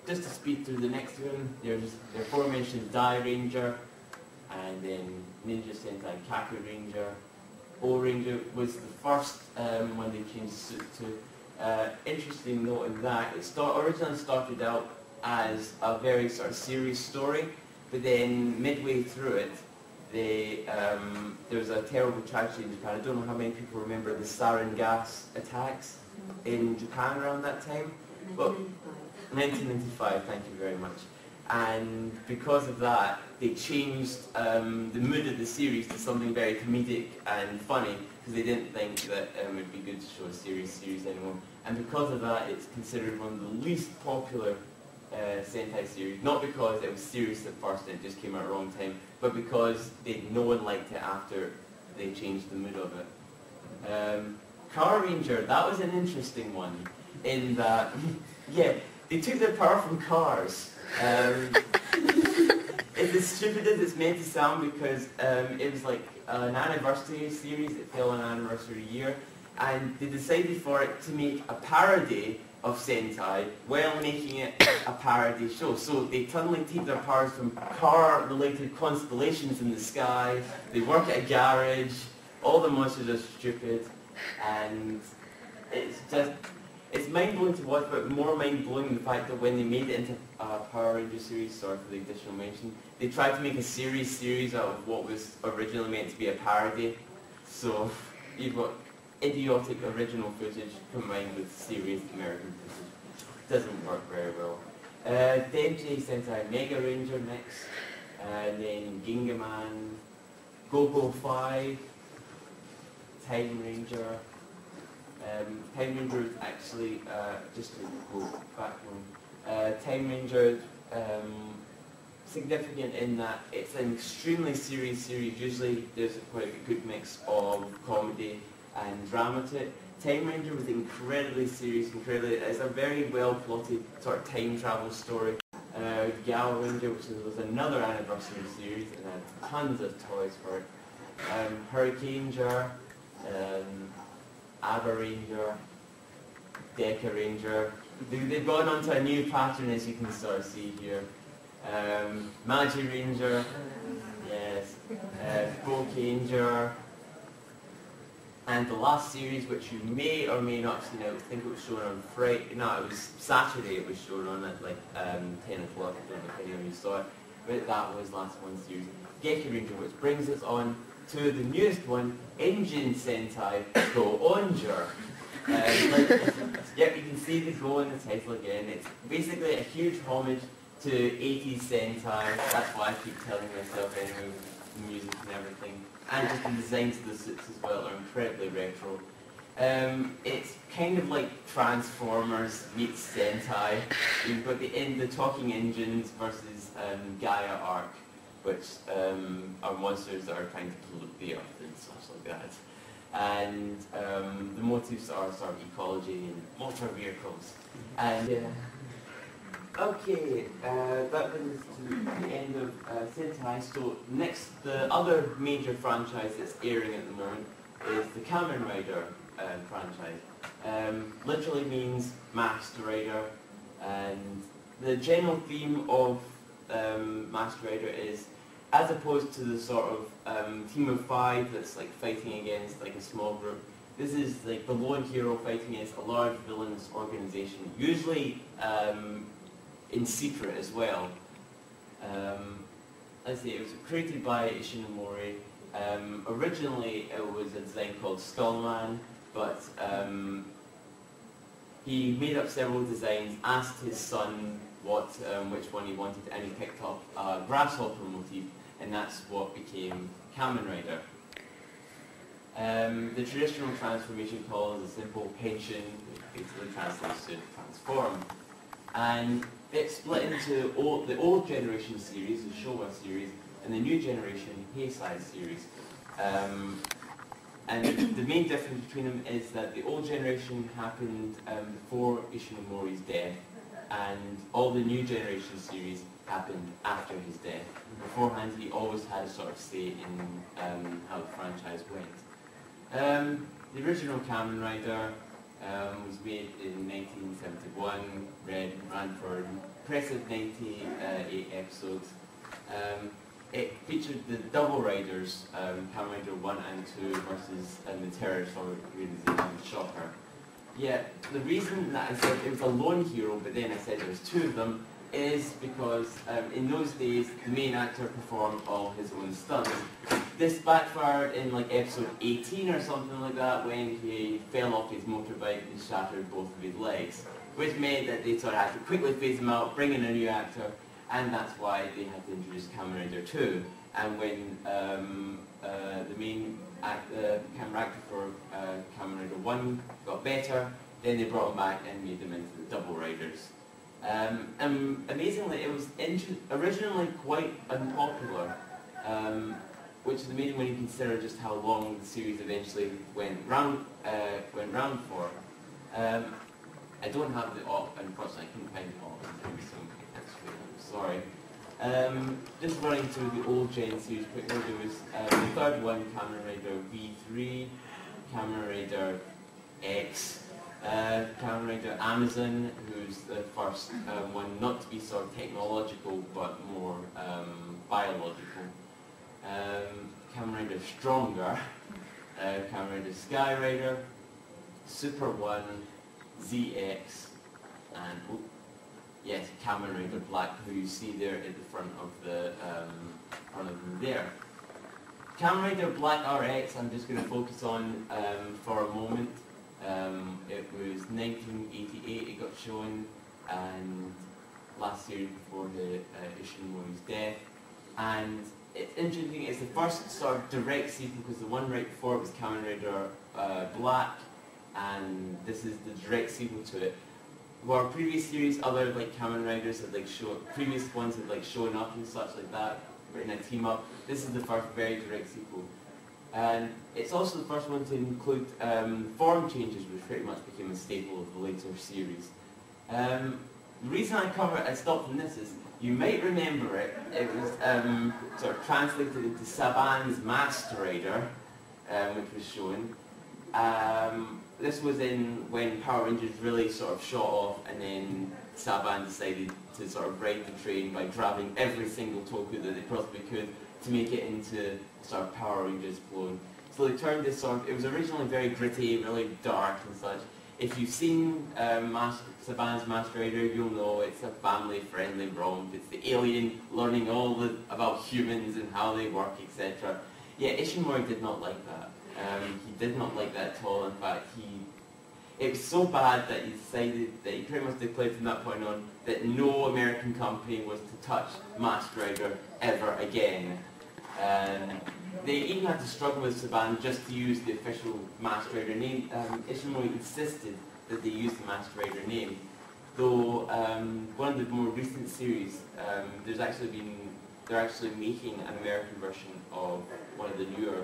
just to speed through the next one, there's the aforementioned Dai Ranger, and then Ninja Sentai Kaku Ranger. O-Ranger was the first one they changed the suit to. Interesting note in that, it originally started out as a very sort of serious story, but then midway through it, there was a terrible tragedy in Japan. I don't know how many people remember the sarin gas attacks in Japan around that time. Well, 1995, thank you very much. And because of that, they changed the mood of the series to something very comedic and funny, because they didn't think that it would be good to show a serious series anymore. And because of that, it's considered one of the least popular Sentai series, not because it was serious at first and it just came out at the wrong time, but because no one liked it after they changed the mood of it. Car Ranger, that was an interesting one, in that, yeah, they took their power from cars. It's as stupid as it's meant to sound, because it was like an anniversary series, it fell on an anniversary year, and they decided for it to make a parody of Sentai while making it a parody show. So they suddenly take their powers from car-related constellations in the sky, they work at a garage, all the monsters are stupid, and it's mind-blowing to watch, but more mind-blowing the fact that when they made it into a Power Ranger series, sorry for the additional mention, they tried to make a series out of what was originally meant to be a parody. So you've got idiotic original footage combined with serious American footage. Doesn't work very well. Denji Sentai Mega Ranger next, and then Gingaman, Go-Go 5, Time Ranger. Time Ranger is actually, just to go back one, Time Ranger significant in that it's an extremely serious series. Usually there's quite a good mix of comedy and drama to it. Time Ranger was incredibly serious, it's a very well plotted sort of time travel story. Gal Ranger, which was another anniversary series and had tons of toys for it. Hurricane Ranger, Abba Ranger, Deca Ranger. They've gone on to a new pattern, as you can sort of see here. Magi Ranger, yes, Bokeh Ranger, and the last series, which you may or may not have seen, I think it was shown on Friday, no, it was Saturday it was shown on at like 10 o'clock, I don't know if anyone saw it, but that was last one series. Geki Ranger, which brings us on to the newest one, Engine Sentai Go Onger. Yep, you can see the Go in the title again. It's basically a huge homage to 80s Sentai. That's why I keep telling myself anyway, with the music and everything. And just the designs of the suits as well are incredibly retro. It's kind of like Transformers meets Sentai. You've got the talking engines versus Gaia Arc, which are monsters that are trying to pollute the earth and stuff like that. And the motifs are sort of ecology and motor vehicles. And okay, that brings us to the end of Sentai. So next, the other major franchise that's airing at the moment is the Kamen Rider franchise. Literally means Masked Rider, and the general theme of Masked Rider is, as opposed to the sort of team of 5 that's like fighting against like a small group, this is like the lone hero fighting against a large villainous organization, usually in secret as well. Let's see, it was created by Ishinomori. Originally it was a design called Skullman, but he made up several designs, asked his son which one he wanted, and he picked up a grasshopper motif, and that's what became Kamen Rider. The traditional transformation call is a simple pension, which basically translates to transform. And it's split into the old generation series, the Showa series, and the new generation Heisei series. And the main difference between them is that the old generation happened before Ishinomori's death, and all the new generation series happened after his death. Beforehand, he always had a sort of say in how the franchise went. The original Kamen Rider Was made in 1971, ran for an impressive 98 episodes. It featured the Double Riders, Kamen Rider 1 and 2 versus the terrorist organization Shocker. Yeah, the reason that I said it was a lone hero, but then I said there was two of them, is because in those days the main actor performed all his own stunts. This backfired in like episode 18 or something like that when he fell off his motorbike and shattered both of his legs, which meant that they sort of had to quickly phase him out, bring in a new actor, and that's why they had to introduce Kamen Rider 2. And when the main camera actor for Kamen Rider 1 got better, then they brought him back and made them into the Double Riders. Amazingly, it was originally quite unpopular, which is amazing when you consider just how long the series eventually went round for. I don't have the unfortunately I couldn't find it all, so I'm sorry. Just running through the old gen series quickly, there was the third one, Kamen Rider V3, Kamen Rider X, Kamen Rider Amazon, who's the first one not to be sort of technological but more biological. Kamen Rider Stronger, Kamen Rider Sky Rider, Super 1, ZX, and yes, Kamen Rider Black, who you see there at the front of them there. Kamen Rider Black RX, I'm just going to focus on for a moment. It was 1988 it got shown, and last year before the Ishinomori's death. And it's interesting, it's the first sort of direct sequel, because the one right before it was Kamen Rider Black, and this is the direct sequel to it. Where previous series, other like Kamen Riders had like previous ones had like shown up and such like that, in a team up. This is the first very direct sequel. And it's also the first one to include form changes, which pretty much became a staple of the later series. The reason I stopped on this is, you might remember it, it was sort of translated into Saban's Master Rider, which was shown. This was when Power Rangers really sort of shot off, and then Saban decided to sort of ride the train by grabbing every single toku that they possibly could to make it into sort of Power Rangers clone. So they turned this sort of, it was originally very gritty, really dark and such. If you've seen Saban's Master Rider, you'll know it's a family-friendly romp. It's the alien learning all about humans and how they work, etc. Yeah, Ishinomori did not like that. He did not like that at all. In fact, it was so bad that he decided, that he pretty much declared from that point on that no American company was to touch Master Rider ever again. They even had to struggle with Saban just to use the official Master Rider name. Ishinomori insisted that they use the Master Rider name. Though one of the more recent series, they're actually making an American version of one of the newer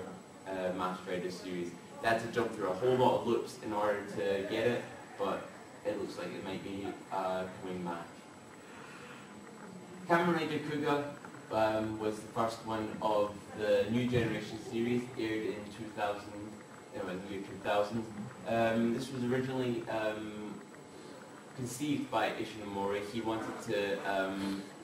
Master Rider series. They had to jump through a whole lot of loops in order to get it, but it looks like it might be coming back. Kamen Rider Kuga was the first one of the New Generation series, aired in 2000, in the year 2000. This was originally conceived by Ishinomori. He wanted to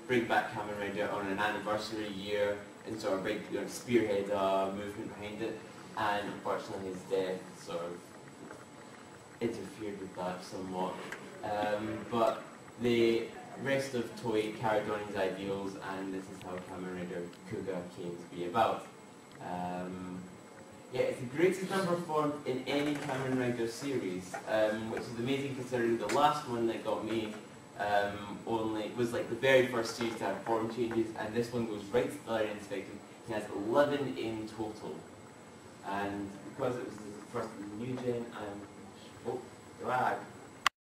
bring back Kamen Rider on an anniversary year and sort of spearhead a movement behind it, and unfortunately his death sort of interfered with that somewhat. But the rest of Toei carried on his ideals, and this is how Kamen Rider Kuga came to be about. Yeah, it's the greatest number formed in any Kamen Rider series, which is amazing considering the last one that got made was like the very first series to have form changes, and this one goes right to the line inspected. He has 11 in total, and because it was the first new gen,